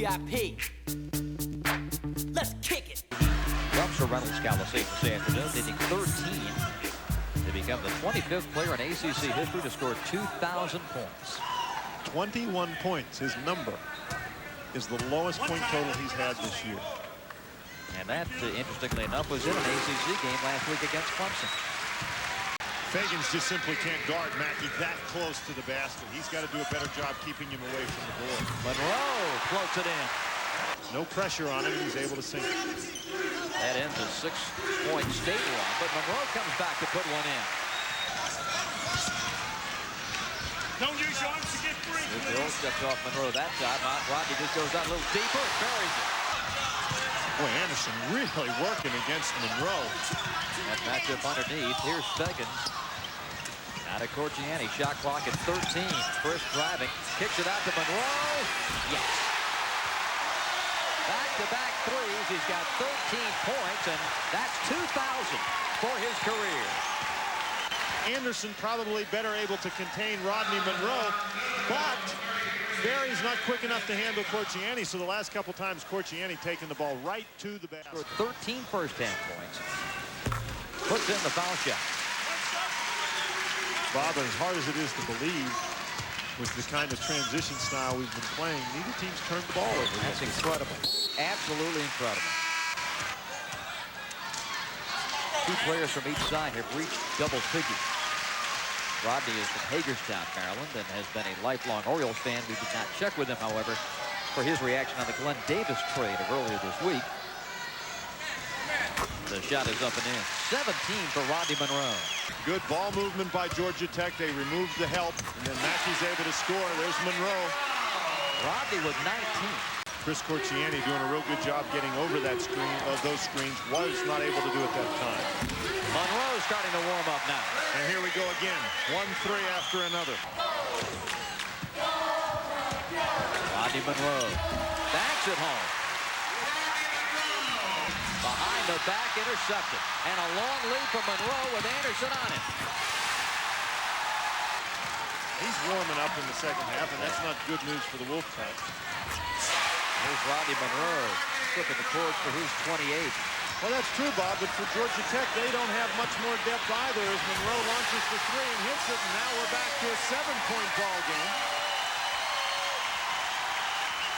VIP. Let's kick it. Drops for Reynolds Coliseum this afternoon, needing 13 to become the 25th player in ACC history to score 2,000 points. 21 points. His number is the lowest point total he's had this year. And that, interestingly enough, was in an ACC game last week against Clemson. Fagans just simply can't guard Mackey that close to the basket. He's got to do a better job keeping him away from the board. Monroe floats it in. No pressure on him. He's able to sink it. That ends a 6-point state run, but Monroe comes back to put one in. Don't use your arms to get free. Bill steps off Monroe that time. Rodney just goes out a little deeper and buries it. Boy, Anderson really working against Monroe. That matchup underneath. Here's Fagans. Out of Corchiani. Shot clock at 13. Chris driving. Kicks it out to Monroe. Yes. Back-to-back threes. He's got 13 points, and that's 2,000 for his career. Anderson probably better able to contain Rodney Monroe, but Barry's not quick enough to handle Corchiani, so the last couple times Corchiani taking the ball right to the basket. 13 first-half points. Puts in the foul shot. Bob, as hard as it is to believe, with the kind of transition style we've been playing, neither team's turned the ball over. That's incredible. Absolutely incredible. Two players from each side have reached double figures. Rodney is from Hagerstown, Maryland, and has been a lifelong Orioles fan. We did not check with him, however, for his reaction on the Glenn Davis trade of earlier this week. The shot is up and in. 17 for Rodney Monroe. Good ball movement by Georgia Tech. They removed the help, and then Mackey's able to score. There's Monroe. Rodney with 19. Chris Corchiani doing a real good job getting over that screen, those screens. Was not able to do it that time. Monroe starting to warm up now. And here we go again. 1-3 after another. Rodney Monroe backs it home. Behind the back, intercepted. And a long lead from Monroe with Anderson on him. He's warming up in the second half, and that's not good news for the Wolfpack. Here's Rodney Monroe flipping the cords for his 28. Well, that's true, Bob, but for Georgia Tech, they don't have much more depth either as Monroe launches for three and hits it, and now we're back to a 7-point ball game.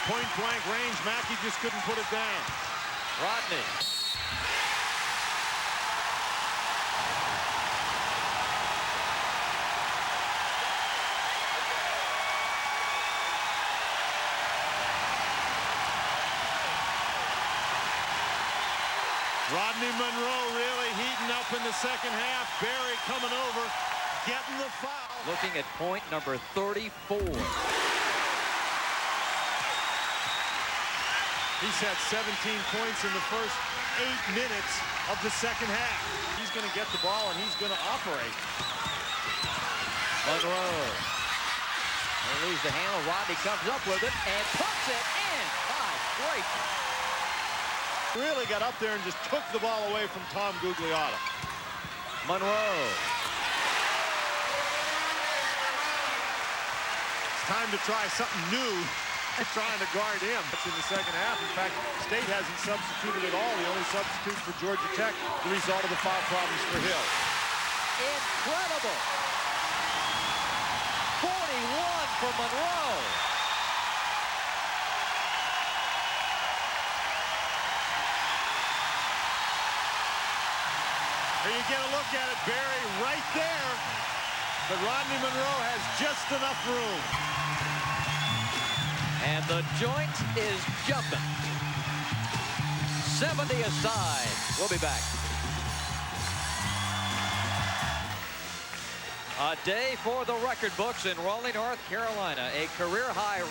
Point-blank range, Mackey just couldn't put it down. Rodney. Rodney Monroe really heating up in the second half. Barry coming over, getting the foul. Looking at point number 34. He's had 17 points in the first 8 minutes of the second half. He's going to get the ball, and he's going to operate. Monroe. They lose the handle. Rodney comes up with it and puts it in. My great. Really got up there and just took the ball away from Tom Gugliotta. Monroe. It's time to try something new. Trying to guard him. That's in the second half. In fact, State hasn't substituted at all. The only substitute for Georgia Tech, the result of the foul problems for Hill. Incredible. 41 for Monroe. Here you get a look at it, Barry, right there. But Rodney Monroe has just enough room. And the joint is jumping. 70 aside. We'll be back. A day for the record books in Raleigh, North Carolina. A career-high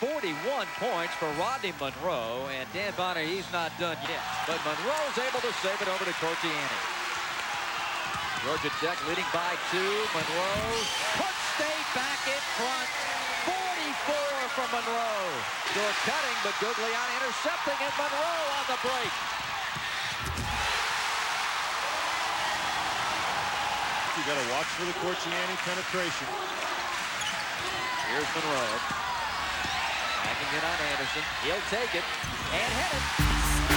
41 points for Rodney Monroe. And Dan Bonner, he's not done yet. But Monroe's able to save it over to Corchiani. Georgia Tech leading by 2. Monroe puts State back in front. 44 from Monroe. Short cutting, but Gugliotta intercepting, and Monroe on the break. You got to watch for the Corchiani penetration. Here's Monroe. Back checking in on Anderson. He'll take it and hit it.